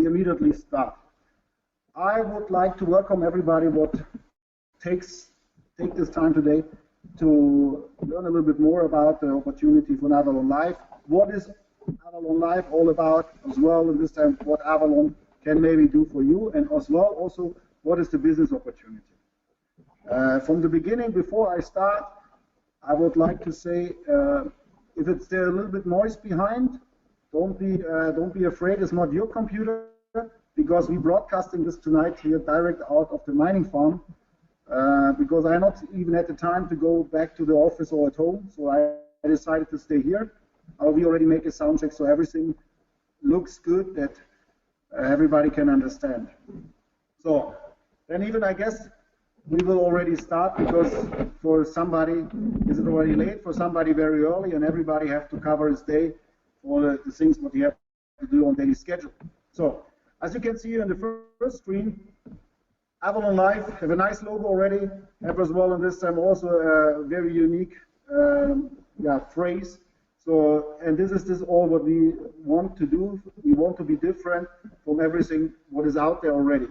we immediately start. I would like to welcome everybody what take this time today to learn a little bit more about the opportunity for Avalon Life. What is Avalon Life all about as well, and this time what Avalon can maybe do for you, and as well also what is the business opportunity. From the beginning, before I start, I would like to say, if it's there a little bit noise behind, don't be afraid. It's not your computer, because we're broadcasting this tonight here direct out of the mining farm. Because I not even had the time to go back to the office or at home, so I decided to stay here. We already make a sound check, so everything looks good, that everybody can understand. So then even I guess we will already start, because for somebody, is it already late? For somebody very early, and everybody have to cover his day for the things what you have to do on daily schedule. So as you can see here in the first screen, Avalon Life have a nice logo already, have as well, and this time also a very unique phrase. So, and this is all what we want to do. We want to be different from everything what is out there already.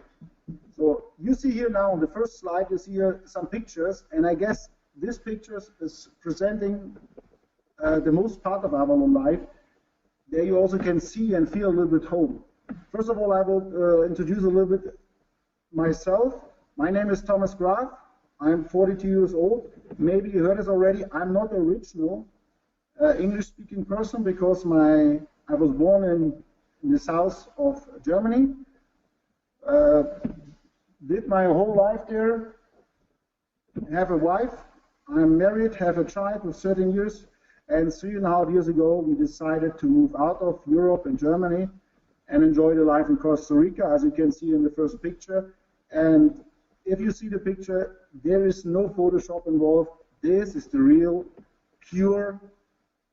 So you see here now on the first slide, you see here some pictures, and I guess this picture is presenting the most part of Avalon Life. There you also can see and feel a little bit home. First of all, I will introduce a little bit myself. My name is Thomas Graf. I'm 42 years old. Maybe you heard this already. I'm not original English-speaking person, because I was born in the south of Germany. Did my whole life there. Have a wife. I'm married. Have a child with 13 years. And 3.5 years ago, we decided to move out of Europe and Germany and enjoy the life in Costa Rica, as you can see in the first picture. And if you see the picture, there is no Photoshop involved. This is the real, pure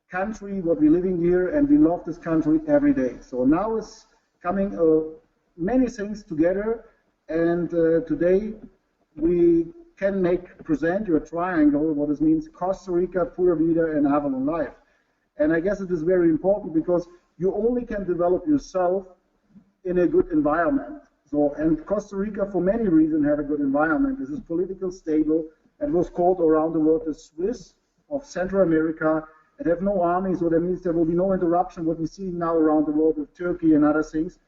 country, what we're living here, and we love this country every day. So now it's coming many things together, and today we can present your triangle, what it means, Costa Rica, Pura Vida, and Avalon Life. And I guess it is very important, because you only can develop yourself in a good environment. So, and Costa Rica, for many reasons, have a good environment. This is politically stable. It was called around the world the Swiss of Central America. It have no army, so that means there will be no interruption, what we see now around the world with Turkey and other things.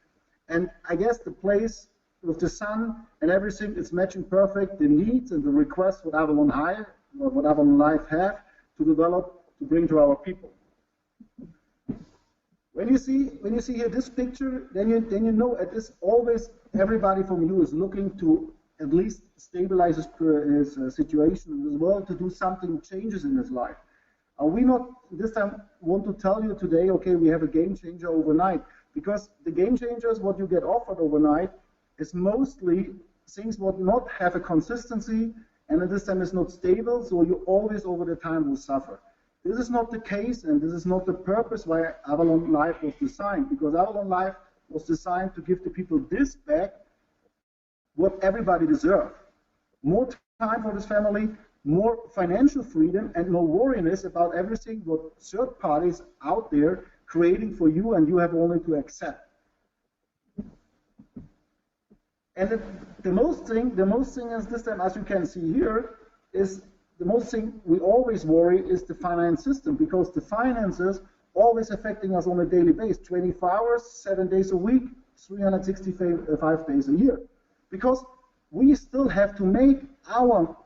And I guess the place with the sun and everything is matching perfect the needs and the requests what Avalon High, or what Avalon Life have to develop, to bring to our people. When you see here this picture, then you know at this always everybody from you is looking to at least stabilize his situation in this world, to do something changes in his life. We not this time want to tell you today, okay, we have a game changer overnight, because the game changers what you get offered overnight is mostly things what not have a consistency, and at this time is not stable, so you always over the time will suffer. This is not the case, and this is not the purpose why Avalon Life was designed, because Avalon Life was designed to give the people this back, what everybody deserves. More time for this family, more financial freedom, and no worriness about everything what third parties out there creating for you, and you have only to accept. And the most thing is this time, as you can see here, is the most thing we always worry is the finance system, because the finances always affecting us on a daily basis, 24 hours, 7 days a week, 365 days a year. Because we still have to make our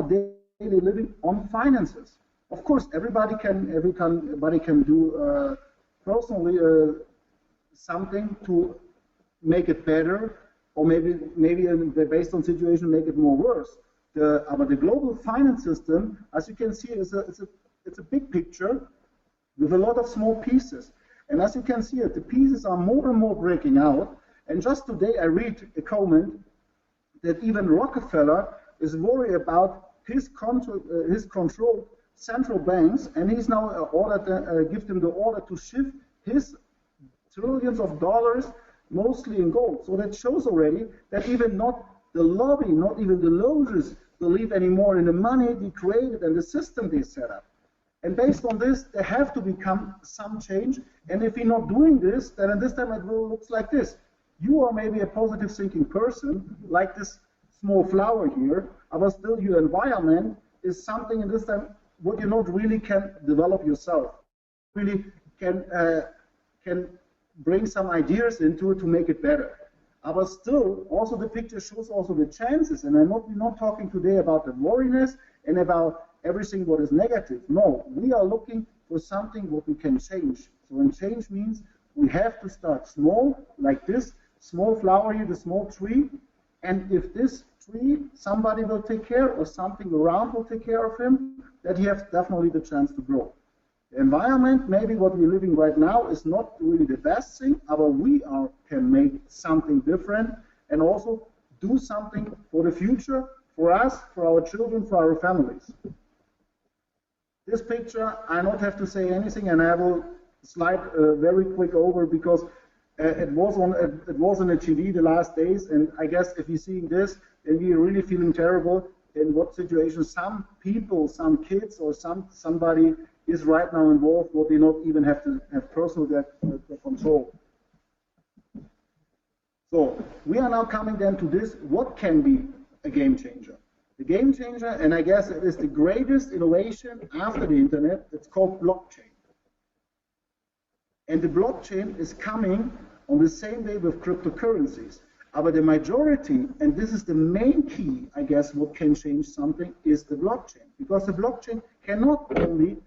daily living on finances. Of course, everybody can do personally something to make it better, or maybe based on situation make it more worse. But the global finance system, as you can see, it's a big picture with a lot of small pieces. And as you can see, the pieces are more and more breaking out. And just today, I read a comment that even Rockefeller is worried about his controlled central banks, and he's now give them the order to shift his trillions of dollars mostly in gold. So that shows already that even not the lobby, not even the loges believe anymore in the money they created and the system they set up. And based on this, there have to become some change. And if we're not doing this, then at this time it will look like this. You are maybe a positive thinking person, like this small flower here, but still your environment is something in this time what you not really can develop yourself. Really can bring some ideas into it to make it better. But still, also the picture shows also the chances, and we're not talking today about the worriness and about everything what is negative. No, we are looking for something what we can change. So and change means we have to start small, like this small flower here, the small tree, and if this tree, somebody will take care or something around will take care of him, that he has definitely the chance to grow. The environment, maybe what we're living right now, is not really the best thing, but we can make something different and also do something for the future, for us, for our children, for our families. This picture, I don't have to say anything, and I will slide very quick over because it was on a TV the last days, and I guess if you're seeing this, and we're really feeling terrible in what situation some people, some kids, or somebody is right now involved, what they not even have to have personal control. So we are now coming then to this, what can be a game changer? The game changer, and I guess it is the greatest innovation after the internet, it's called blockchain. And the blockchain is coming on the same day with cryptocurrencies. But the majority, and this is the main key, I guess, what can change something, is the blockchain. Because the blockchain cannot only,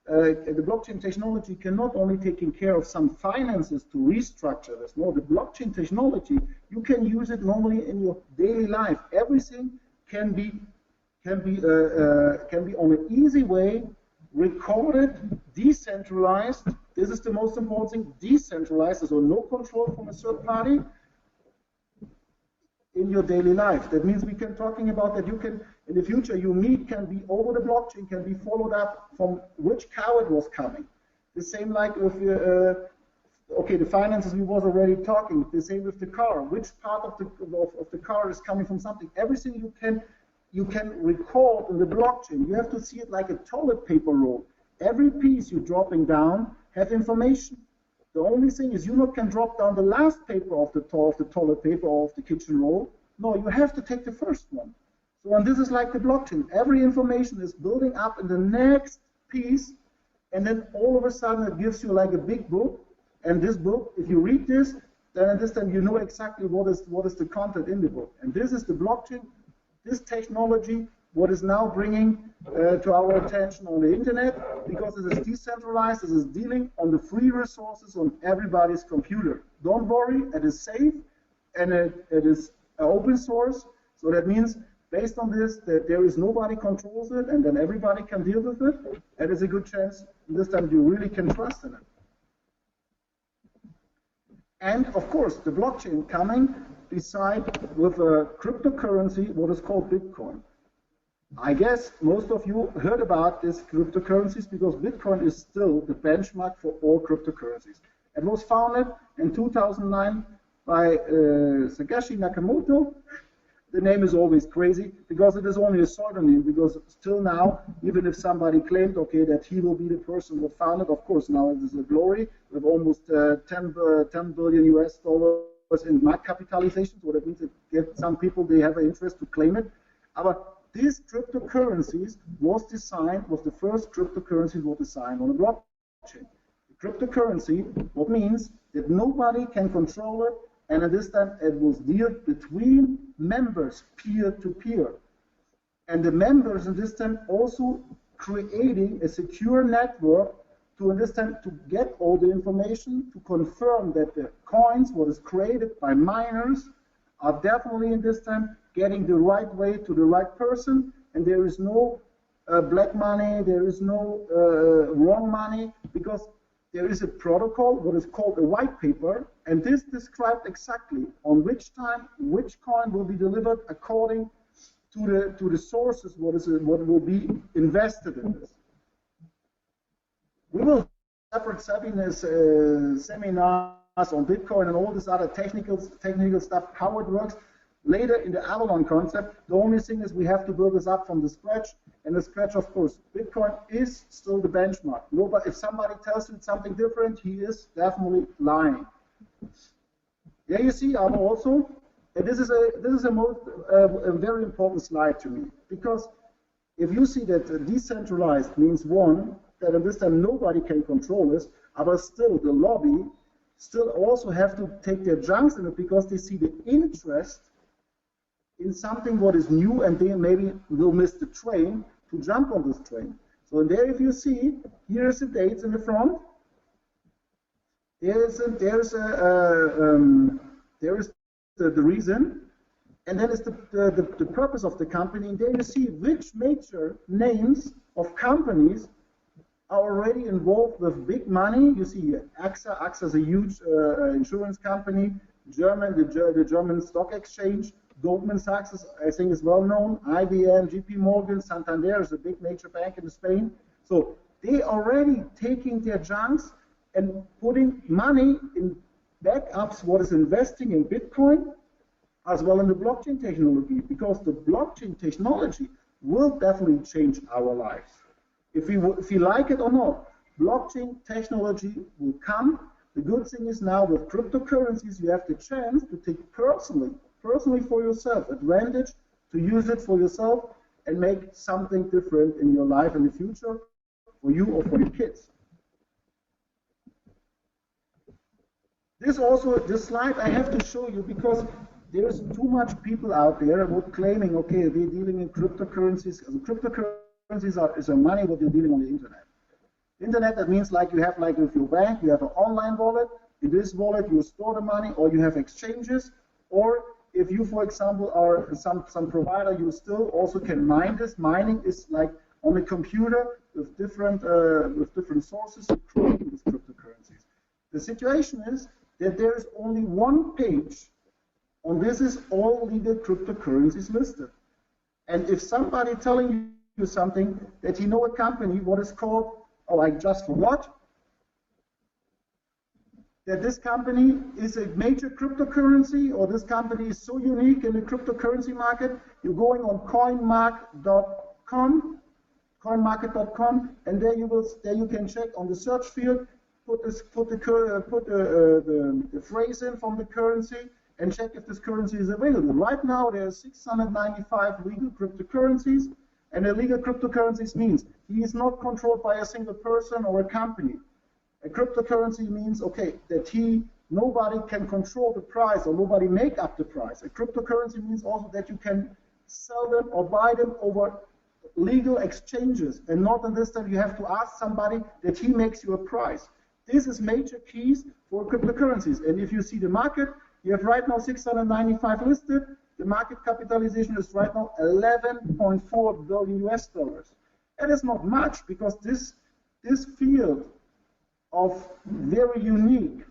the blockchain technology cannot only take care of some finances to restructure this. No, the blockchain technology, you can use it normally in your daily life. Everything can be on an easy way recorded, decentralized. This is the most important thing, decentralized, so no control from a third party in your daily life. That means we can talking about that you can, in the future, your meat can be over the blockchain, can be followed up from which cow it was coming. The same like with, okay, the finances we was already talking, the same with the car, which part of the car is coming from something. Everything you can record in the blockchain. You have to see it like a toilet paper roll. Every piece you're dropping down has information. The only thing is you not can drop down the last paper of the toilet paper or of the kitchen roll. No, you have to take the first one. So, and this is like the blockchain. Every information is building up in the next piece, and then all of a sudden it gives you like a big book. And this book, if you read this, then at this time you know exactly what is the content in the book. And this is the blockchain, this technology, what is now bringing to our attention on the internet, because it is decentralized, it is dealing on the free resources on everybody's computer. Don't worry, it is safe, and it is open source, so that means based on this, that there is nobody controls it, and then everybody can deal with it. It is a good chance this time you really can trust in it. And of course, the blockchain coming beside with a cryptocurrency, what is called Bitcoin. I guess most of you heard about these cryptocurrencies because Bitcoin is still the benchmark for all cryptocurrencies. It was founded in 2009 by Satoshi Nakamoto. The name is always crazy because it is only a pseudonym, because still now, even if somebody claimed, okay, that he will be the person who founded, of course, now it is a glory with almost 10 billion US dollars in market capitalization, so that means it gets some people, they have an interest to claim it. But these cryptocurrencies was the first cryptocurrency was designed on a blockchain. The cryptocurrency, what means that nobody can control it, and at this time it was dealt between members, peer-to-peer. And the members in this time also creating a secure network to, in this time, to get all the information, to confirm that the coins, what is created by miners, are definitely in this time getting the right way to the right person, and there is no black money, there is no wrong money, because there is a protocol, what is called a white paper, and this describes exactly on which time, which coin will be delivered according to the sources, what will be invested in this. We will separate seminars on Bitcoin and all this other technical stuff, how it works, later in the Avalon concept. The only thing is we have to build this up from the scratch, and the scratch, of course, Bitcoin is still the benchmark. Nobody, if somebody tells you something different, he is definitely lying. Yeah, you see, I'm also, and this is a very important slide to me, because if you see that decentralized means one, that at this time nobody can control this, but still the lobby still also have to take their chunks in it because they see the interest in something what is new, and they maybe will miss the train to jump on this train. So there, if you see, here is the dates in the front. There is the reason, and then is the purpose of the company. And there you see which major names of companies are already involved with big money. You see AXA. AXA is a huge insurance company. The German stock exchange. Goldman Sachs is, I think, is well known. IBM, JP Morgan, Santander is a big major bank in Spain. So they already taking their chunks and putting money in backups, what is investing in Bitcoin, as well in the blockchain technology, because the blockchain technology will definitely change our lives. If we like it or not, blockchain technology will come. The good thing is now with cryptocurrencies, you have the chance to take personally for yourself advantage, to use it for yourself and make something different in your life in the future for you or for your kids. This slide I have to show you because there's too much people out there about claiming, okay, they're dealing in cryptocurrencies. Cryptocurrencies is a money what you're dealing on the internet. Internet, that means like you have, like with your bank, you have an online wallet. In this wallet, you store the money, or you have exchanges, or if you, for example, are some provider, you still also can mine this. Mining is like on a computer with different sources to create these cryptocurrencies. The situation is that there is only one page on this is all legal cryptocurrencies listed. And if somebody telling you something that you know a company, what is called, oh, I just forgot, that this company is a major cryptocurrency, or this company is so unique in the cryptocurrency market, you're going on coinmarket.com, and there you can check on the search field, put the phrase in from the currency, and check if this currency is available. Right now, there are 695 legal cryptocurrencies, and illegal cryptocurrencies means he is not controlled by a single person or a company. A cryptocurrency means, okay, that nobody can control the price or nobody make up the price. A cryptocurrency means also that you can sell them or buy them over legal exchanges, and not in this time you have to ask somebody that he makes you a price. This is major keys for cryptocurrencies. And if you see the market, you have right now 695 listed. The market capitalization is right now 11.4 billion US dollars. That is not much, because this field of very unique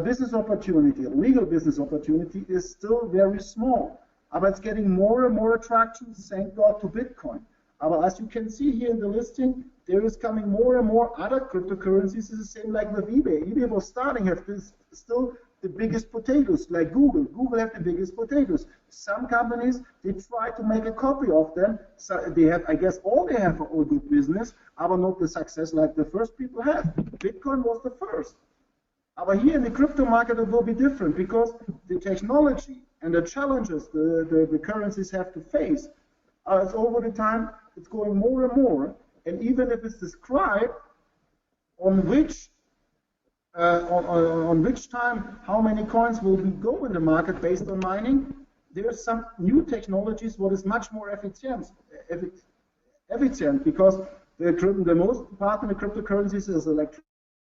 business opportunity, legal business opportunity, is still very small. But it's getting more and more attraction, thank God, to Bitcoin. But as you can see here in the listing, there is coming more and more other cryptocurrencies. It's the same like with eBay. eBay was starting, have this still the biggest potatoes, like Google. Google have the biggest potatoes. Some companies, they try to make a copy of them. So they have, I guess, they have all good business, but not the success like the first people had. Bitcoin was the first. But here in the crypto market, it will be different, because the technology and the challenges the currencies have to face, as over the time, it's going more and more. And even if it's described on which time, how many coins will go in the market based on mining, there's some new technologies what is much more efficient, because the most part in the cryptocurrencies is electricity.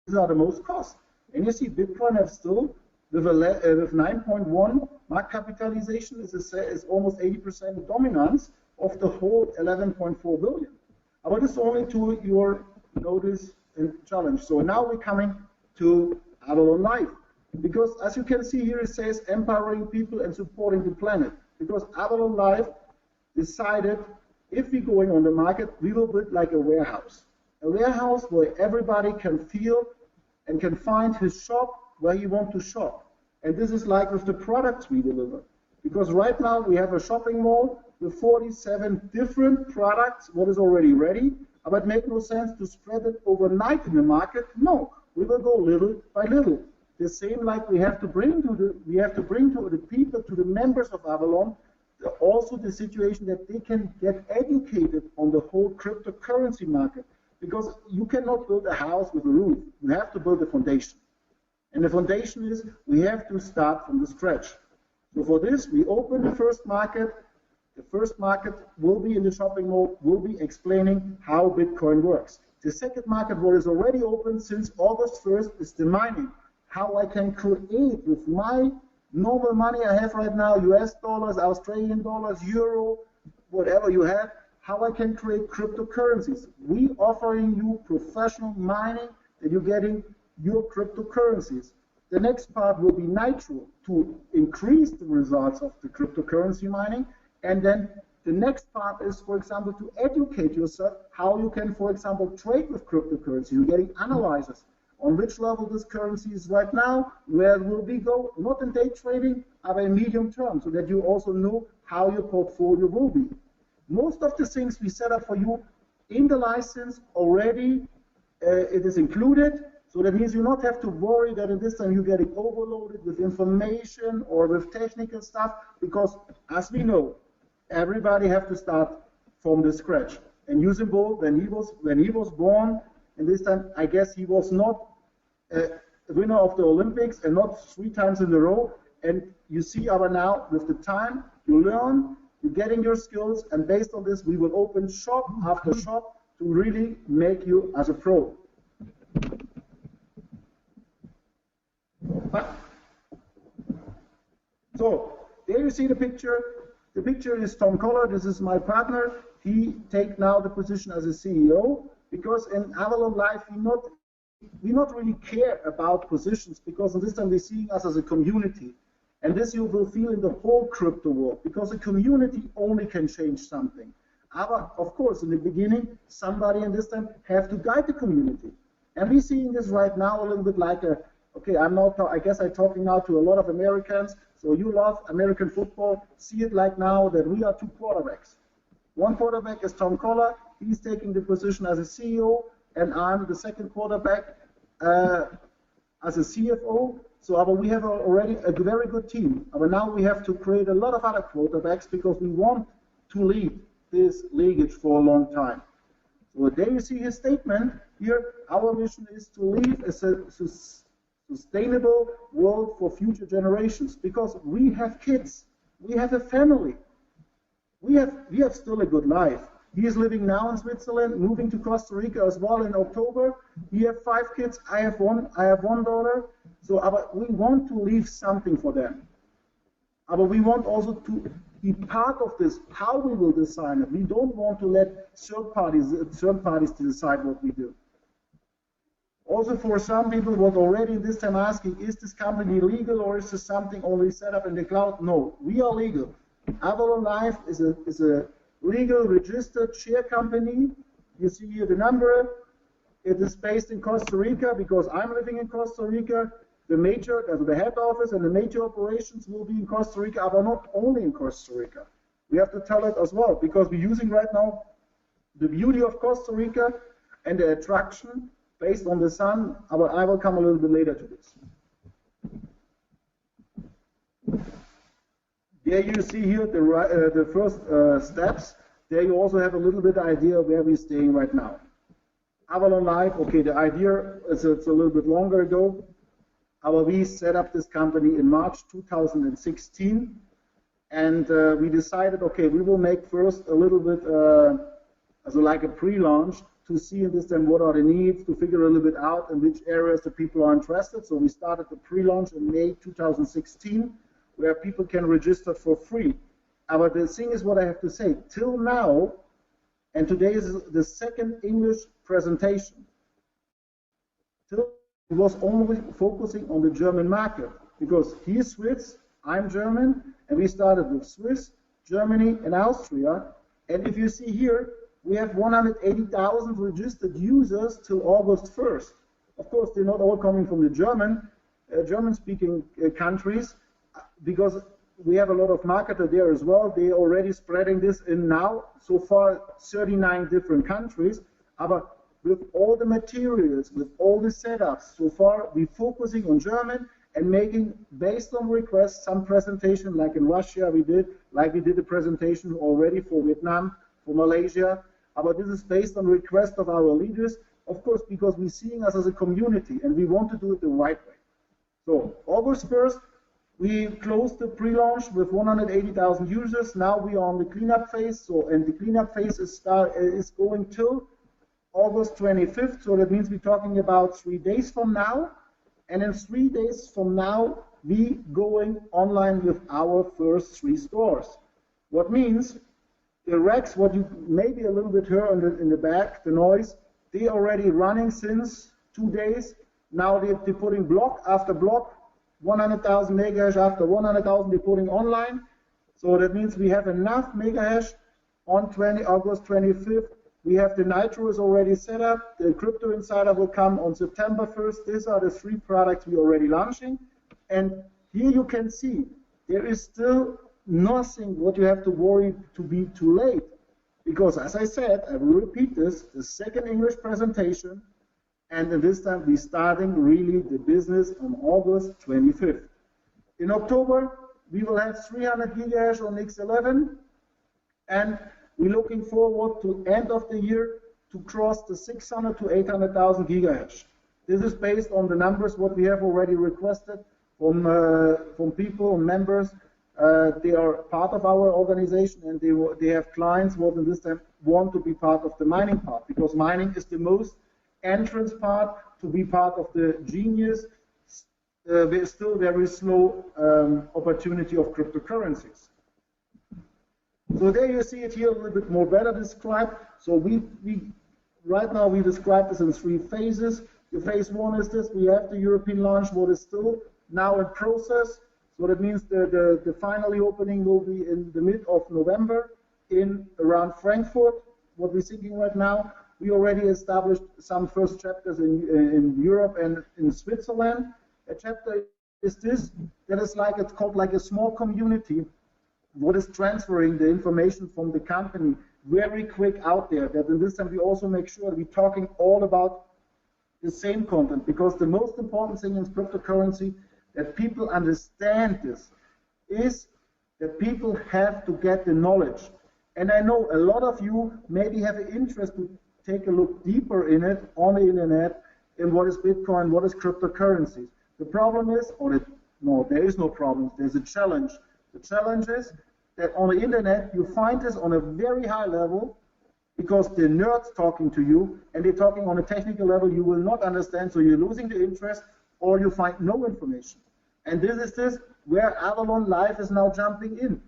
These are the most cost. And you see Bitcoin have still, with 9.1 market capitalization, is almost 80% dominance of the whole 11.4 billion. But it's only to your notice and challenge. So now we're coming to Avalon Life, because as you can see here, it says empowering people and supporting the planet. Because Avalon Life decided, if we're going on the market, we will build like a warehouse where everybody can feel and can find his shop where he wants to shop. And this is like with the products we deliver. Because right now we have a shopping mall with 47 different products, what is already ready, but it makes no sense to spread it overnight in the market. No, we will go little by little. the same like we have to bring to the people, to the members of Avalon, also the situation that they can get educated on the whole cryptocurrency market. Because you cannot build a house with a roof. You have to build a foundation. And the foundation is we have to start from the scratch. So for this, we open the first market. The first market will be in the shopping mall, will be explaining how Bitcoin works. The second market, what is already open since August 1st, is the mining. How I can create with my normal money I have right now, US dollars, Australian dollars, euro, whatever you have, how I can create cryptocurrencies. We offering you professional mining that you're getting your cryptocurrencies. The next part will be Nitro to increase the results of the cryptocurrency mining. And then the next part is, for example, to educate yourself how you can, for example, trade with cryptocurrency. You're getting analyzers on which level this currency is right now, where will we go, not in day trading, but in medium term, so that you also know how your portfolio will be. Most of the things we set up for you in the license already, it is included. So that means you not have to worry that in this time you're getting overloaded with information or with technical stuff, because as we know, everybody have to start from the scratch. And Usain Bolt, when he was born, and this time I guess he was not a winner of the Olympics and not 3 times in a row. And you see our now with the time you learn, you're getting your skills, and based on this we will open shop after shop to really make you as a pro. So there you see the picture. The picture is Tom Koller. This is my partner. He take now the position as a CEO, because in Avalon Life we not really care about positions, because in this time we're seeing us as a community. And this you will feel in the whole crypto world, because a community only can change something. But of course, in the beginning, somebody in this time have to guide the community. And we're seeing this right now a little bit like a, okay, I guess I'm talking now to a lot of Americans. So you love American football. See it like now that we are 2 quarterbacks. One quarterback is Tom Koller. He's taking the position as a CEO, and I'm the second quarterback as a CFO. So we have already a very good team. But now we have to create a lot of other quarterbacks, because we want to lead this league for a long time. So there you see his statement here. Our mission is to leave a sustainable world for future generations, because we have kids, we have a family, we have still a good life. He is living now in Switzerland, moving to Costa Rica as well in October. He have 5 kids. I have one daughter. So we want to leave something for them. But we want also to be part of this, how we will design it. We don't want to let third parties to decide what we do. Also, for some people, what already this time asking, is this company legal, or is this something only set up in the cloud? No, we are legal. Avalon Life is a legal registered share company. You see here the number. It is based in Costa Rica, because I'm living in Costa Rica. The head office and the major operations will be in Costa Rica, but not only in Costa Rica. We have to tell it as well, because we're using right now the beauty of Costa Rica and the attraction based on the sun. I will come a little bit later to this. There you see here the first steps. There you also have a little bit idea where we're staying right now. Avalon Life, okay, the idea is it's a little bit longer ago. We set up this company in March 2016, and we decided, okay, we will make first a little bit like a pre-launch to see in this time what are the needs, to figure a little bit out in which areas the people are interested. So we started the pre-launch in May 2016, where people can register for free. But the thing is what I have to say, till now, and today is the second English presentation, till it was only focusing on the German market, because he's Swiss, I'm German, and we started with Swiss, Germany, and Austria. And if you see here, we have 180,000 registered users till August 1st. Of course, they're not all coming from the German-speaking countries, because we have a lot of marketers there as well. They're already spreading this in now, so far, 39 different countries. But with all the materials, with all the setups. So far, we're focusing on German and making, based on requests, some presentation like in Russia we did a presentation already for Vietnam, for Malaysia. But this is based on request of our leaders, of course, because we're seeing us as a community and we want to do it the right way. So August 1st, we closed the pre-launch with 180,000 users. Now we are on the cleanup phase. And the cleanup phase is going till August 25th. So that means we're talking about 3 days from now. And in 3 days from now, we going online with our first 3 stores. What means the racks, what you maybe a little bit heard in the back, the noise, they already running since 2 days. Now they're putting block after block, 100,000 megahash after 100,000 they're putting online. So that means we have enough megahash on August 25th. We have the Nitro is already set up. The Crypto Insider will come on September 1st. These are the 3 products we're already launching. And here you can see there is still nothing what you have to worry to be too late. Because as I said, I will repeat this, the second English presentation, and this time we're starting really the business on August 25th. In October, we will have 300 gigahash on X11, and we're looking forward to end of the year to cross the 600 to 800,000 gigahash. This is based on the numbers what we have already requested from people, members. They are part of our organization, and they have clients what in this time want to be part of the mining part, because mining is the most entrance part to be part of the genius. There's still very slow opportunity of cryptocurrencies. So there you see it here a little bit more better described. So right now we describe this in 3 phases. The phase 1 is this: we have the European launch, what is still now in process. So that means the final opening will be in the mid of November in around Frankfurt. What we're thinking right now, we already established some first chapters in Europe and in Switzerland. A chapter is this, that is like, it's called like a small community, what is transferring the information from the company very quick out there. That in this time we also make sure we're talking all about the same content, because the most important thing in cryptocurrency that people understand this is that people have to get the knowledge. And I know a lot of you maybe have an interest to take a look deeper in it on the internet, in what is Bitcoin, what is cryptocurrencies. The problem is, no, there is no problem, there's a challenge. The challenge is that on the internet you find this on a very high level, because the nerds talking to you, and they're talking on a technical level you will not understand, so you're losing the interest, or you find no information. And this is where Avalon Live is now jumping in.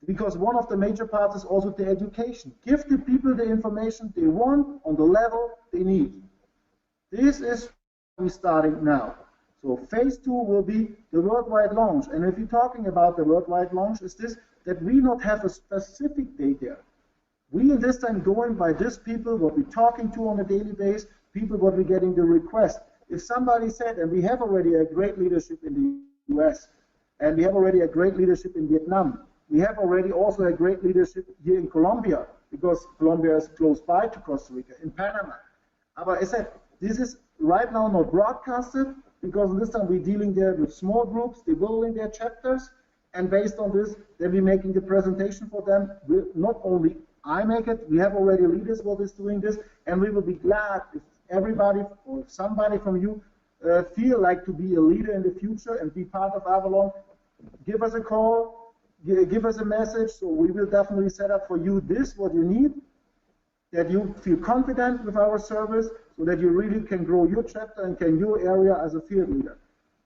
Because one of the major parts is also the education. Give the people the information they want on the level they need. This is we're starting now. So phase 2 will be the worldwide launch. And if you're talking about the worldwide launch, is this that we not have a specific date there. We in this time going by this people, what we're talking to on a daily basis, people what we're getting the request. If somebody said, and we have already a great leadership in the US, and we have already a great leadership in Vietnam, we have already also a great leadership here in Colombia, because Colombia is close by to Costa Rica, in Panama. But I said, this is right now not broadcasted, because this time we're dealing there with small groups, they're building their chapters, and based on this, they'll be making the presentation for them. Not only I make it, we have already leaders what is doing this, and we will be glad if everybody or if somebody from you feel like to be a leader in the future and be part of Avalon. Give us a call, give us a message, so we will definitely set up for you this, what you need, that you feel confident with our service, so that you really can grow your chapter and can your area as a field leader.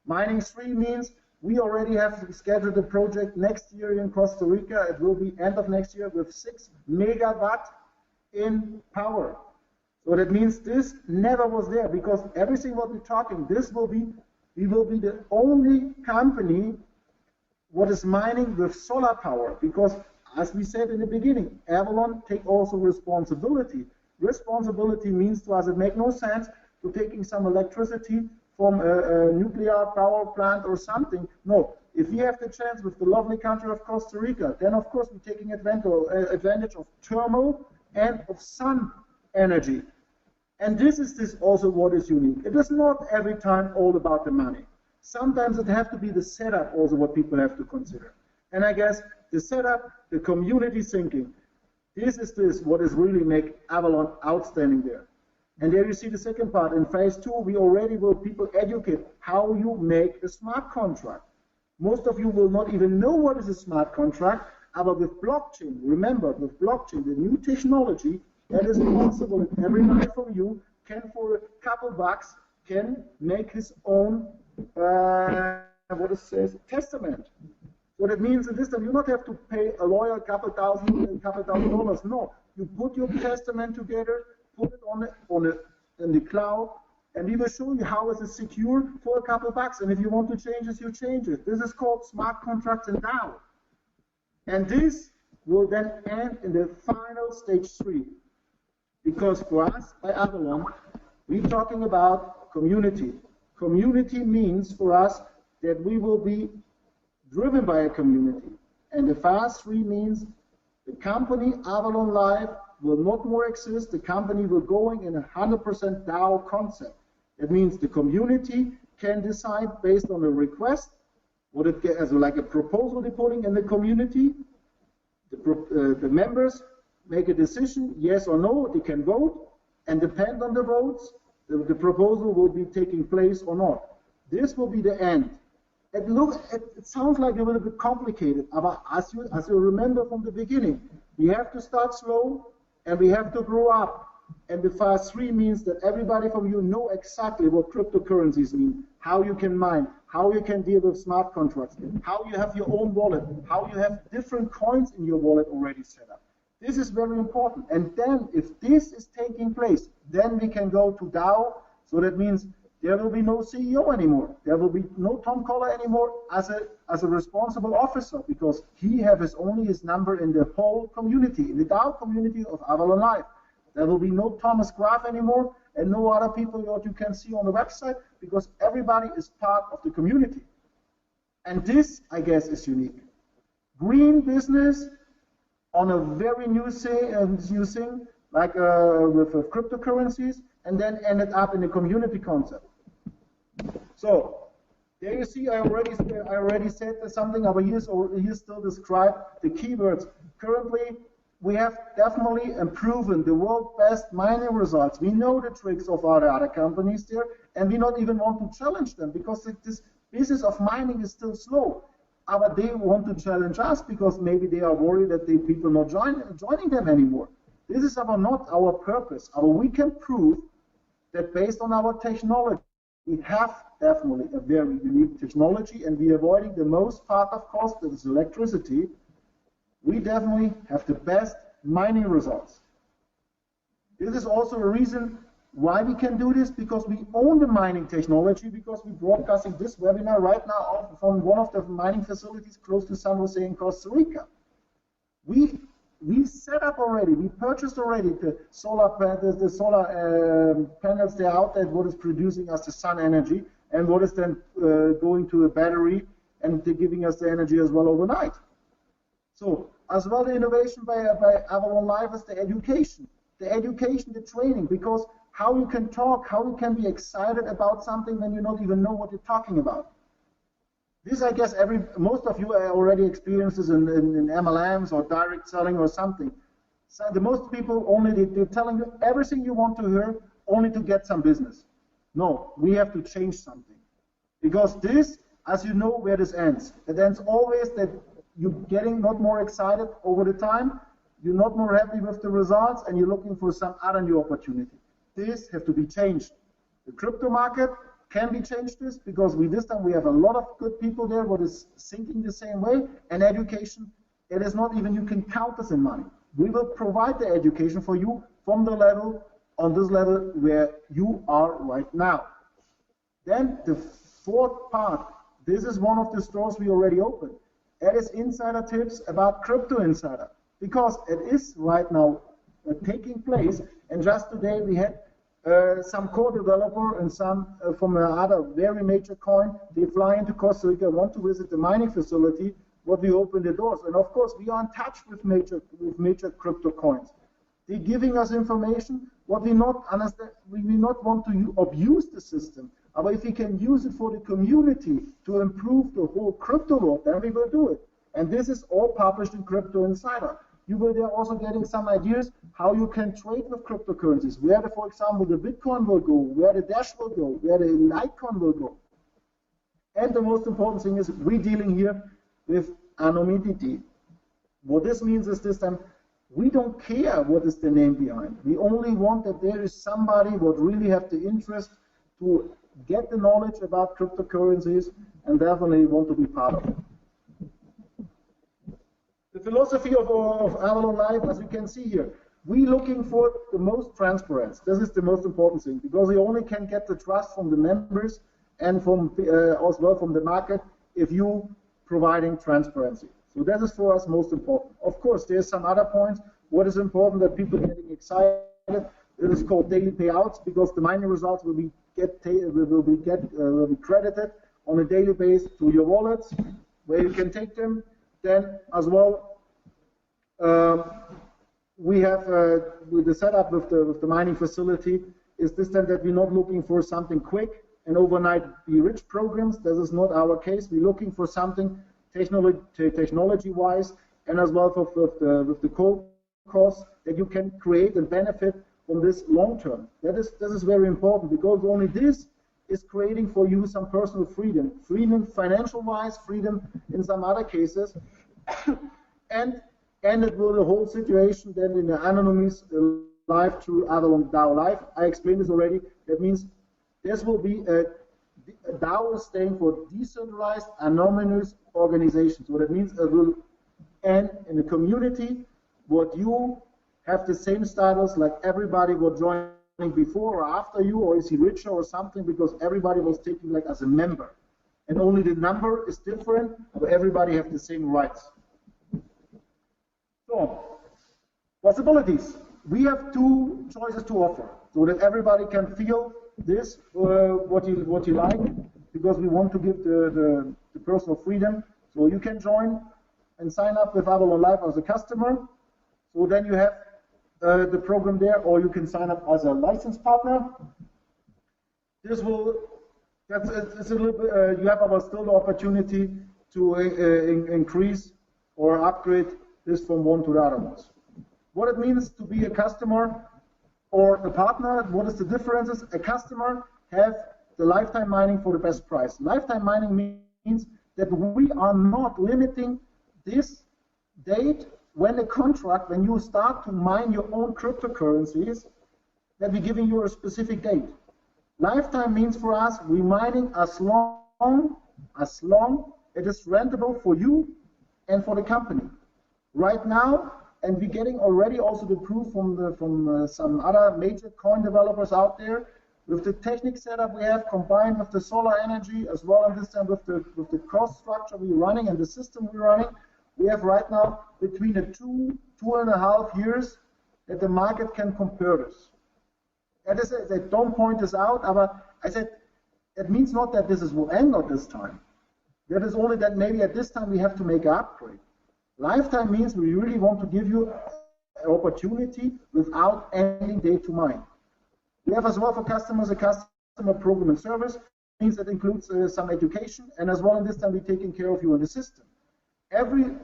Mining 3 means we already have scheduled a project next year in Costa Rica. It will be end of next year with 6 megawatt in power. So that means this never was there, because everything what we're talking, we will be the only company what is mining with solar power, because as we said in the beginning, Avalon take also responsibility. Responsibility means to us it makes no sense to taking some electricity from a nuclear power plant or something. No, if we have the chance with the lovely country of Costa Rica, then of course we're taking advantage of thermal and of sun energy. And this is also what is unique. It is not every time all about the money. Sometimes it has to be the setup also what people have to consider. And I guess the setup, the community thinking, this is what is really make Avalon outstanding there. And there you see the second part. In phase 2, we already will people educate how you make a smart contract. Most of you will not even know what is a smart contract, but with blockchain, remember, with blockchain, the new technology, that is possible. Everybody from you can, for a couple bucks, can make his own, testament. What it means in this time, you not have to pay a lawyer a couple thousand dollars. No, you put your testament together, put it in the cloud, and we will show you how it is secure for a couple bucks. And if you want to change it, you change it. This is called smart contracts and DAO. And this will then end in the final stage 3. Because for us, by Avalon, we're talking about community. Community means for us that we will be driven by a community. And the phase 3 means the company Avalon Life will not more exist. The company will going in a 100% DAO concept. It means the community can decide based on a request, what it gets as like a proposal they're putting in the community. The members make a decision, yes or no, they can vote, and depend on the votes, the proposal will be taking place or not. This will be the end. It sounds like a little bit complicated, but as you remember from the beginning, we have to start slow and we have to grow up. And the phase 3 means that everybody from you know exactly what cryptocurrencies mean, how you can mine, how you can deal with smart contracts, how you have your own wallet, how you have different coins in your wallet already set up. This is very important. And then if this is taking place, then we can go to DAO. So that means there will be no CEO anymore. There will be no Tom Collar anymore as a responsible officer, because he has only his number in the whole community, in the DAO community of Avalon Life. There will be no Thomas Graf anymore and no other people that you can see on the website, because everybody is part of the community. And this, I guess, is unique. Green business on a very new thing like with cryptocurrencies, and then ended up in the community concept. So there you see, I already said something, but here still describe the keywords. Currently, we have definitely improved the world's best mining results. We know the tricks of other companies there, and we not even want to challenge them, because this business of mining is still slow. But they want to challenge us because maybe they are worried that the people not joining them anymore. This is aber not our purpose. We can prove that based on our technology, we have definitely a very unique technology, and we are avoiding the most part of cost, that is electricity. We definitely have the best mining results. This is also a reason why we can do this, because we own the mining technology, because we're broadcasting this webinar right now from one of the mining facilities close to San Jose in Costa Rica. We set up already, we purchased already the solar panels there out there, what is producing us the sun energy, and what is then going to a battery and giving us the energy as well overnight. So, as well, the innovation by Avalon Life is the education, the training, because how you can talk, how you can be excited about something when you don't even know what you're talking about. This, I guess, most of you already experiences in MLMs or direct selling or something. So the most people they're telling you everything you want to hear only to get some business. No, we have to change something, because this, as you know, where this ends. It ends always that you're getting not more excited over the time, you're not more happy with the results, and you're looking for some other new opportunity. This has to be changed. The crypto market can be changed this, because this time we have a lot of good people there what is thinking the same way, and education, it is not even you can count this in money. We will provide the education for you from the level, on this level where you are right now. Then the fourth part, this is one of the stores we already opened. It is insider tips about Crypto Insider, because it is right now taking place, and just today we had some co-developer and some from another very major coin. They fly into Costa Rica, want to visit the mining facility, what we open the doors. And of course, we are in touch with major crypto coins. They're giving us information. what we not understand, we not want to abuse the system, but if we can use it for the community to improve the whole crypto world, then we will do it. And this is all published in Crypto Insider. You will there also getting some ideas how you can trade with cryptocurrencies, where, for example, the Bitcoin will go, where the Dash will go, where the Litecoin will go. And the most important thing is we're dealing here with anonymity. What this means is this time, we don't care what is the name behind. We only want that there is somebody what really have the interest to get the knowledge about cryptocurrencies and definitely want to be part of it. The philosophy of Avalon Live, as you can see here, we're looking for the most transparency. This is the most important thing, because we only can get the trust from the members and from as well from the market if you providing transparency. So that is for us most important. Of course, there's some other points. What is important that people are getting excited. It is called daily payouts, because the mining results will be credited on a daily basis to your wallets, where you can take them. Then as well, we have with the setup with the mining facility is this time that we're not looking for something quick and overnight be rich programs. This is not our case. We're looking for something technology-wise and as well with the costs that you can create and benefit from this long term. This is very important, because only this is creating for you some personal freedom, financial-wise, freedom in some other cases, and it will the whole situation then in the anonymous live through Avalon DAO Live. I explained this already. That means this will be a DAO is staying for decentralized anonymous organization. So that means it will end in a community what you have the same status like everybody will join before or after you, or is he richer or something, because everybody was taking like as a member, and only the number is different, but everybody have the same rights. So possibilities, we have two choices to offer, so that everybody can feel this what you like, because we want to give the personal freedom. So you can join and sign up with Avalon Live as a customer, so then you have the program there, or you can sign up as a licensed partner. This will, it's a little bit, you have aber still the opportunity to increase or upgrade this from one to the other ones. What it means to be a customer or a partner, what is the differences? A customer have the lifetime mining for the best price. Lifetime mining means that we are not limiting this date when you start to mine your own cryptocurrencies, that we're giving you a specific date. Lifetime means for us, we're mining as long it is rentable for you and for the company. Right now, and we're getting already also the proof from some other major coin developers out there, with the technique setup we have combined with the solar energy, as well as this time with the cost structure we're running and the system we're running, we have right now between the 2.5 years that the market can compare this. They don't point this out, but I said it means not that this will end at this time. That is only that maybe at this time we have to make an upgrade. Lifetime means we really want to give you an opportunity without ending day to mine. We have as well for customers a customer program and service, means that includes some education, and as well in this time we're taking care of you in the system. Every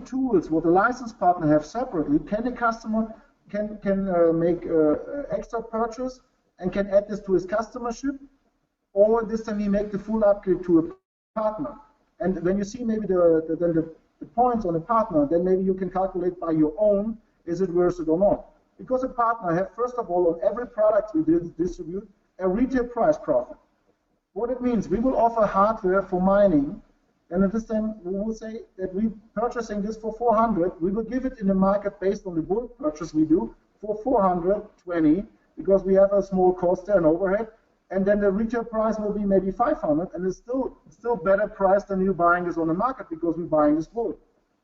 tools what the license partner have separately, can the customer can make extra purchase and can add this to his customership, or this time we make the full upgrade to a partner. And when you see maybe the points on a partner, then maybe you can calculate by your own, is it worth it or not? Because a partner have, first of all, on every product we distribute, a retail price profit. What it means, we will offer hardware for mining, and at this time we will say that we're purchasing this for 400, we will give it in the market based on the bulk purchase we do for 420, because we have a small cost there and overhead, and then the retail price will be maybe 500, and it's still better price than you buying this on the market, because we're buying this bulk.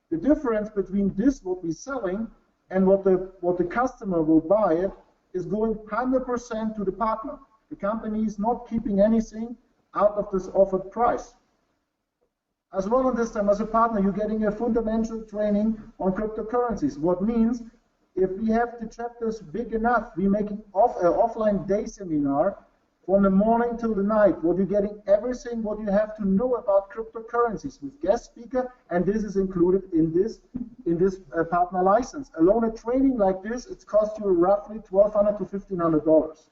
The difference between this, what we're selling, and what the customer will buy it, is going 100% to the partner. The company is not keeping anything out of this offered price. As well, in this time, as a partner, you're getting a fundamental training on cryptocurrencies. What means If we have the chapters big enough, we make an offline day seminar from the morning till the night, where you're getting everything what you have to know about cryptocurrencies with guest speaker, and this is included in this partner license. Alone a training like this, it costs you roughly $1,200 to $1,500.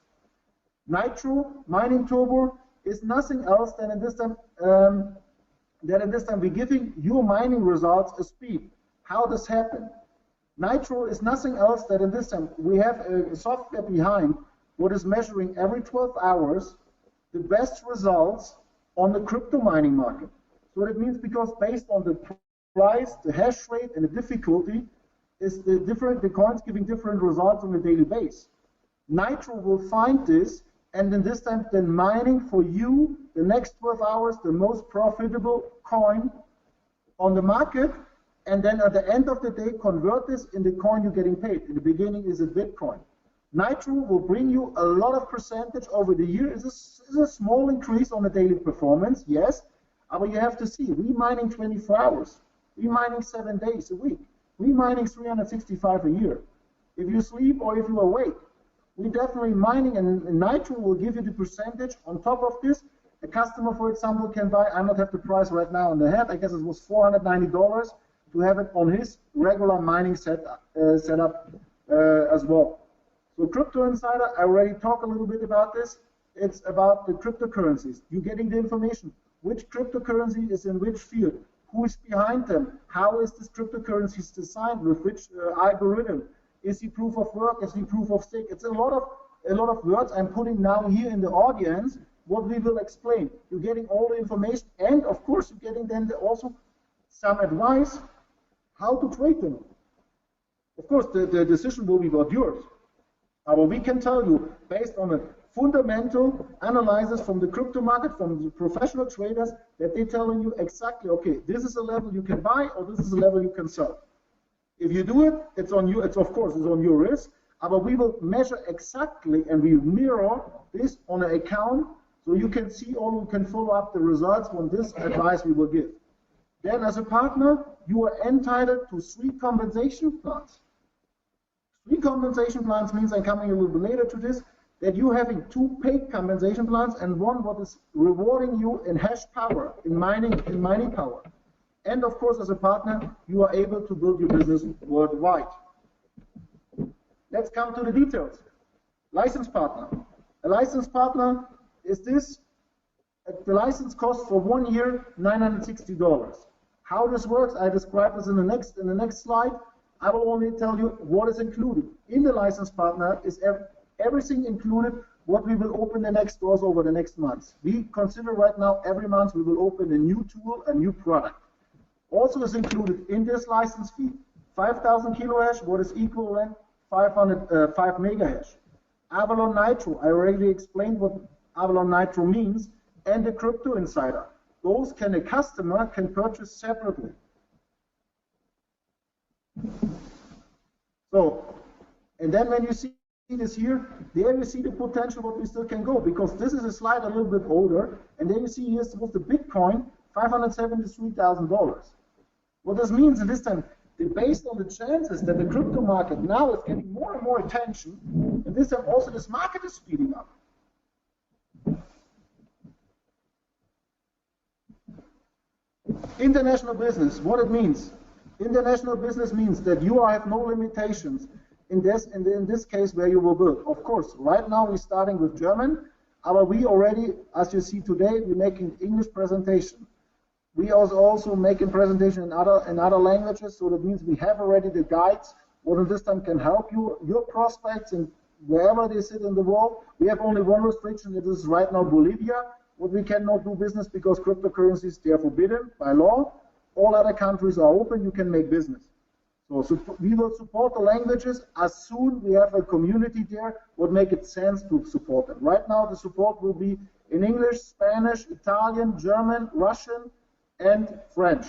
Nitro Mining Turbo is nothing else than in this time we're giving your mining results a speed. How does happen? Nitro is nothing else than in this time we have a software behind what is measuring every 12 hours the best results on the crypto mining market. So it means because based on the price, the hash rate, and the difficulty, is the coins giving different results on a daily basis. Nitro will find this, and in this time then mining for you the next 12 hours the most profitable coin on the market, and then at the end of the day convert this in the coin you're getting paid. In the beginning is a Bitcoin. Nitro will bring you a lot of percentage over the year. It's a small increase on the daily performance, yes, but you have to see, we mining 24 hours. We mining 7 days a week. We mining 365 a year. If you sleep or if you awake, we definitely mining, and Nitro will give you the percentage on top of this. A customer, for example, can buy, I don't have the price right now on the head, I guess it was $490 to have it on his regular mining setup as well. So Crypto Insider, I already talked a little bit about this. It's about the cryptocurrencies. You're getting the information. Which cryptocurrency is in which field? Who is behind them? How is this cryptocurrency designed? With which algorithm? Is he proof of work? Is he proof of stake? It's a lot of words I'm putting now here in the audience, what we will explain. You're getting all the information, and of course you're getting then also some advice how to trade them. Of course, the decision will be about yours. But we can tell you, based on a fundamental analysis from the crypto market, from the professional traders, that they're telling you exactly, okay, this is a level you can buy, or this is a level you can sell. If you do it, it's on you. It's of course it's on your risk. But we will measure exactly, and we mirror this on an account, so you can see or you can follow up the results from this advice we will give. Then, as a partner, you are entitled to 3 compensation plans. 3 compensation plans means, I'm coming a little bit later to this, that you're having 2 paid compensation plans and one what is rewarding you in hash power, in mining power. And of course, as a partner, you are able to build your business worldwide. Let's come to the details. License partner. A license partner is this. The license costs for 1 year $960. How this works, I describe this in the next slide. I will only tell you what is included. In the license partner is everything included what we will open the next doors over the next months. We consider right now every month we will open a new tool, a new product. Also is included in this license fee 5,000 kilohash, what is equivalent 5 megahash. Avalon Nitro, I already explained what Avalon Nitro means, and the Crypto Insider. Those a customer can purchase separately. So, and then when you see this here, there you see the potential what we still can go, because this is a slide a little bit older, and then you see here's with the Bitcoin, $573,000. What this means in this time, based on the chances that the crypto market now is getting more and more attention, and this time also this market is speeding up. International business, what it means. International business means that you have no limitations in this case where you will build. Of course, right now we're starting with German, but we already, as you see today, we're making English presentation. We are also making presentation in other languages, so that means we have already the guides what in this time can help you, your prospects, and wherever they sit in the world. We have only one restriction, it is right now Bolivia, what we cannot do business because cryptocurrencies, they are forbidden by law. All other countries are open, you can make business. So we will support the languages as soon we have a community there, would make it sense to support them. Right now the support will be in English, Spanish, Italian, German, Russian, and French.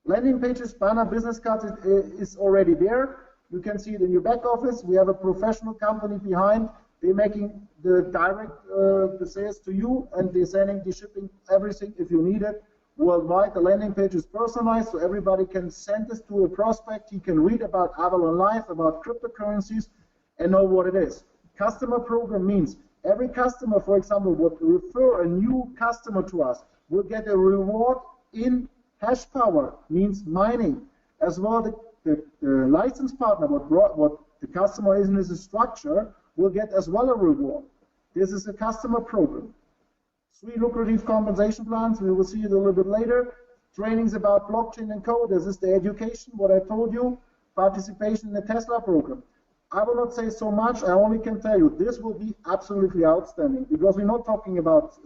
Landing pages, banner, business cards is already there. You can see it in your back office. We have a professional company behind. They're making the direct the sales to you, and they're sending the shipping, everything if you need it. worldwide. The landing page is personalized, so everybody can send this to a prospect. He can read about Avalon Life, about cryptocurrencies, and know what it is. Customer program means every customer, for example, would refer a new customer to us, will get a reward in hash power, means mining, as well the license partner, what the customer is in this structure, will get as well a reward. This is a customer program. 3 lucrative compensation plans, we will see it a little bit later. Trainings about blockchain and code, this is the education, what I told you. Participation in the Tesla program. I will not say so much, I only can tell you, this will be absolutely outstanding, because we're not talking about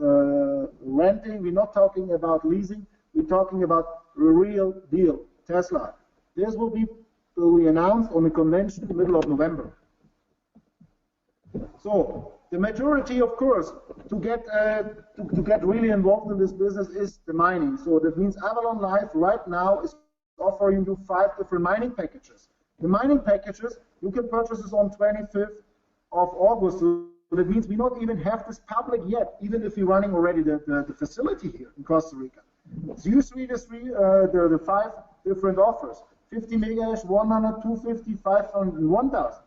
renting, we're not talking about leasing, we're talking about a real deal, Tesla. This will be announced on the convention in the middle of November. So, the majority, of course, to get really involved in this business is the mining. So that means Avalon Life right now is offering you 5 different mining packages. The mining packages, you can purchase this on 25th of August. So that means we not even have this public yet, even if we're running already the facility here in Costa Rica. So you see the 5 different offers. 50 megahash, 100, 250, 500, and 1000.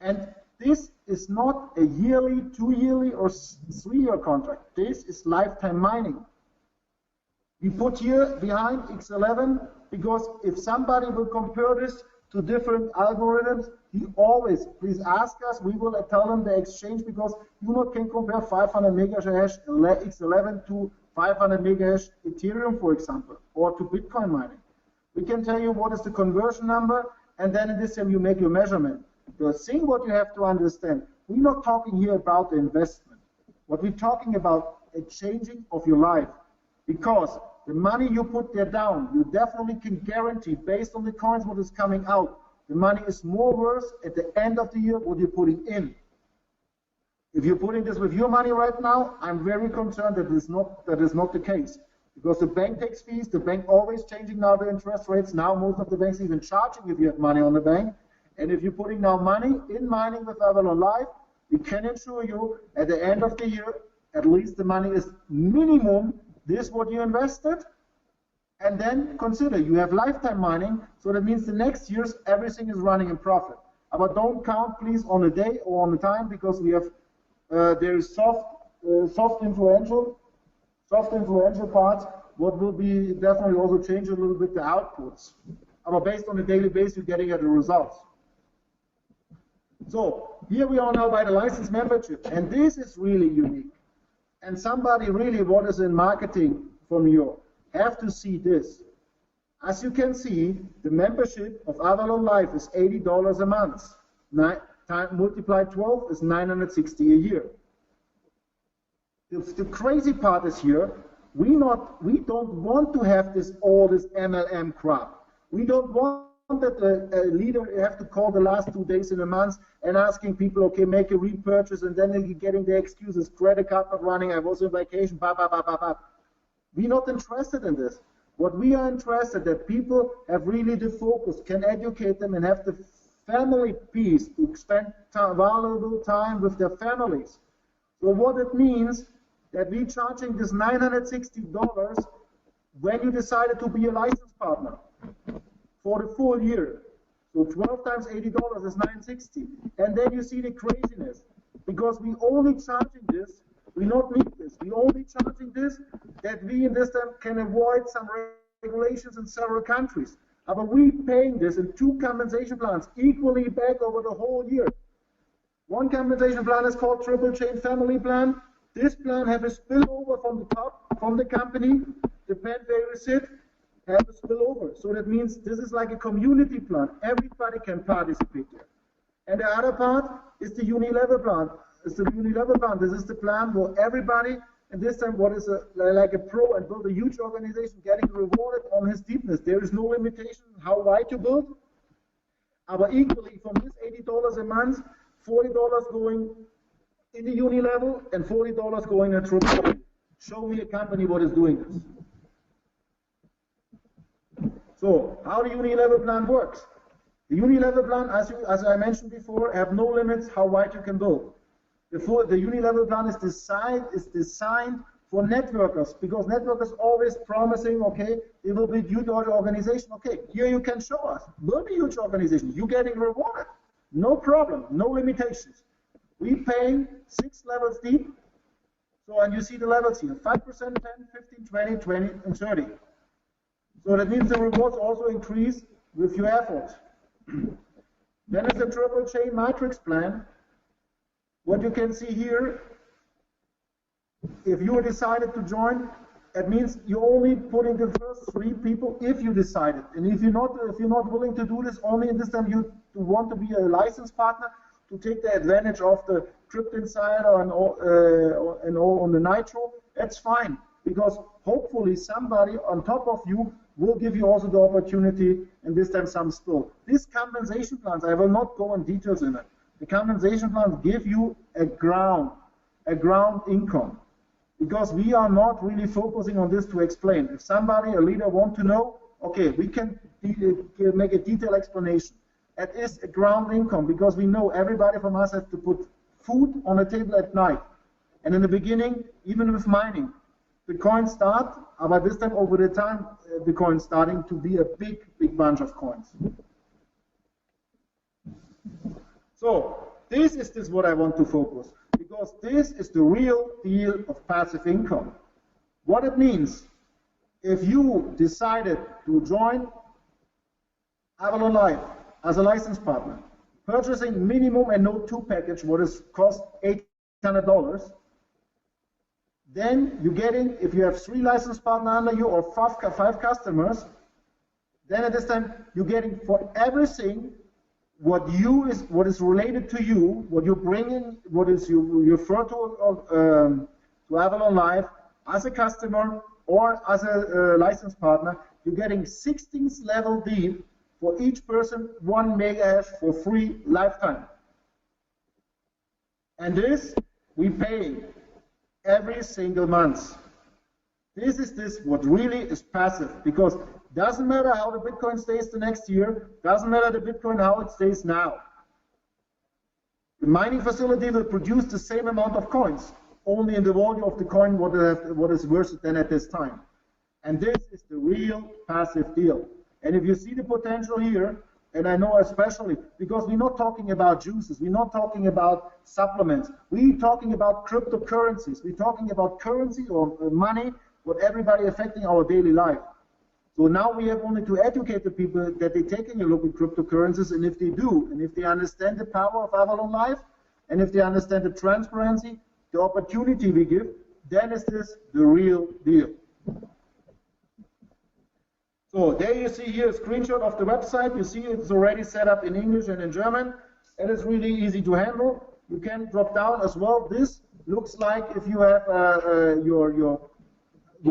And this is not a yearly, 2-yearly, or 3-year contract. This is lifetime mining. We put here behind X11 because if somebody will compare this to different algorithms, he always, please ask us, we will tell them the exchange, because you not can compare 500 megahash X11 to 500 megahash Ethereum, for example, or to Bitcoin mining. We can tell you what is the conversion number, and then in this time you make your measurement. The thing what you have to understand, we're not talking here about the investment. What we're talking about a changing of your life, because the money you put there down, you definitely can guarantee, based on the coins what is coming out, the money is more worth at the end of the year what you're putting in. If you're putting this with your money right now, I'm very concerned that is not the case. Because the bank takes fees, the bank always changing now the interest rates. Now most of the banks even charging if you have money on the bank. And if you're putting now money in mining with Avalon Life, we can assure you at the end of the year, at least the money is minimum this what you invested. And then consider you have lifetime mining, so that means the next years everything is running in profit. But don't count please on a day or on the time, because we have there is soft influential parts, what will be definitely also change a little bit the outputs. But based on a daily basis, you're getting at the results. So here we are now by the license membership, and this is really unique. And somebody really what is in marketing from you have to see this. As you can see, the membership of Avalon Life is $80 a month. Multiplied 12 is $960 a year. The crazy part is here, we don't want to have all this MLM crap. We don't want that a leader have to call the last 2 days in a month and asking people, okay, make a repurchase, and then they're getting the excuses, credit card not running, I was on vacation, blah, blah, blah, blah, blah. We're not interested in this. What we are interested that people have really the focus, can educate them and have the family peace to spend valuable time with their families. So what it means that we're charging this $960 when you decided to be a license partner for the full year. So 12 times $80 is $960. And then you see the craziness, because we only charging this, we not need this, we only charging this that we in this time can avoid some regulations in several countries. But we paying this in 2 compensation plans equally back over the whole year. One compensation plan is called Triple Chain Family Plan. This plan have a spillover from the top, from the company, depend where you sit, have a spillover. So that means this is like a community plan. Everybody can participate there. And the other part is the uni-level plan. It's the uni-level plan. This is the plan where everybody, and this time what is like a pro and build a huge organization getting rewarded on his deepness. There is no limitation how wide you build. But equally, from this $80 a month, $40 going in the uni level and $40 going at triple. Show me a company what is doing this. So how the uni-level plan works. The uni-level plan, as I mentioned before, have no limits how wide you can build. The uni-level plan is designed For networkers, because networkers always promising, okay, it will be huge organization. Okay, here you can show us. Will be huge organization. You're getting rewarded. No problem, no limitations. We paying 6 levels deep. So, and you see the levels here, 5%, 10, 15, 20, 20, and 30. So that means the rewards also increase with your effort. Then is a triple chain matrix plan. What you can see here, if you decided to join, it means you're only putting the first 3 people if you decided. And if you're not willing to do this, only in this time you want to be a licensed partner to take the advantage of the Crypt Insider and all on the Nitro, that's fine. Because hopefully somebody on top of you will give you also the opportunity, and this time some spill. These compensation plans, I will not go in details in it. The compensation plans give you a ground income. Because we are not really focusing on this to explain. If somebody, a leader, want to know, okay, we can make a detailed explanation. That is a ground income, because we know everybody from us has to put food on the table at night. And in the beginning, even with mining, the coins start, but this time over the time, the coins starting to be a big bunch of coins. So this is what I want to focus, because this is the real deal of passive income. What it means, if you decided to join Avalon Life as a license partner, purchasing minimum and no 2 package, what is cost $800, then you're getting, if you have 3 license partners under you or 5 customers, then at this time you're getting for everything what is related to you, what you bring in, what is you refer to Avalon Life as a customer or as a license partner, you're getting 16th level deep for each person, 1 megahash for free lifetime. And this we pay every single month. This is what really is passive, because doesn't matter how the Bitcoin stays the next year, doesn't matter the Bitcoin how it stays now. The mining facility will produce the same amount of coins, only in the volume of the coin what is worth it then at this time. And this is the real passive deal. And if you see the potential here, and I know especially, because we're not talking about juices, we're not talking about supplements, we're talking about cryptocurrencies, we're talking about currency or money, what everybody affecting our daily life. So now we have only to educate the people that they're taking a look at cryptocurrencies, and if they do, and if they understand the power of Avalon Life, and if they understand the transparency, the opportunity we give, then is this the real deal. So there you see here a screenshot of the website. You see it's already set up in English and in German. It is really easy to handle. You can drop down as well. This looks like if you have your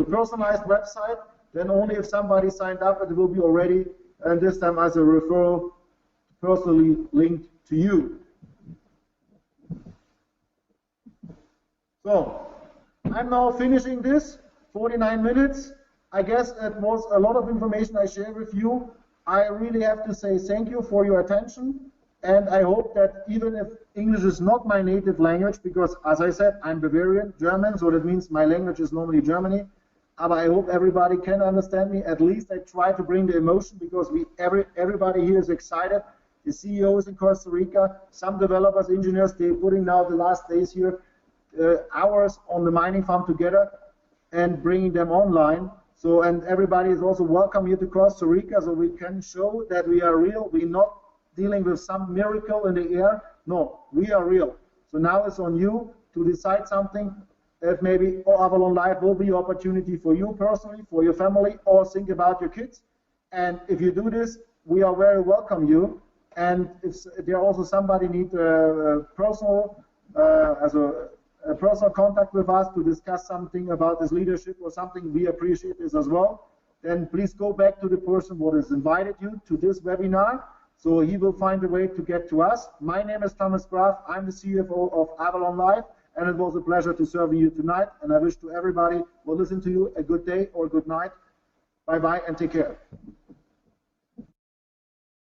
personalized website, then only if somebody signed up, it will be already, and this time as a referral, personally linked to you. So I'm now finishing this, 49 minutes. I guess it was a lot of information I shared with you. I really have to say thank you for your attention, and I hope that even if English is not my native language, because as I said, I'm Bavarian, German, so that means my language is normally Germany, but I hope everybody can understand me. At least I try to bring the emotion, because everybody here is excited. The CEOs in Costa Rica, some developers, engineers, they're putting now the last days here, hours on the mining farm together and bringing them online. So, and everybody is also welcome here to Costa Rica, so we can show that we are real. We're not dealing with some miracle in the air. No, we are real. So now it's on you to decide something that maybe Avalon Life will be an opportunity for you personally, for your family, or think about your kids. And if you do this, we are very welcome you. And if there also somebody needs personal contact with us to discuss something about this leadership or something, we appreciate this as well, then please go back to the person who has invited you to this webinar, so he will find a way to get to us. My name is Thomas Graf. I'm the CFO of Avalon Life, and it was a pleasure to serve you tonight, and I wish to everybody who will listen to you a good day or good night. Bye-bye and take care.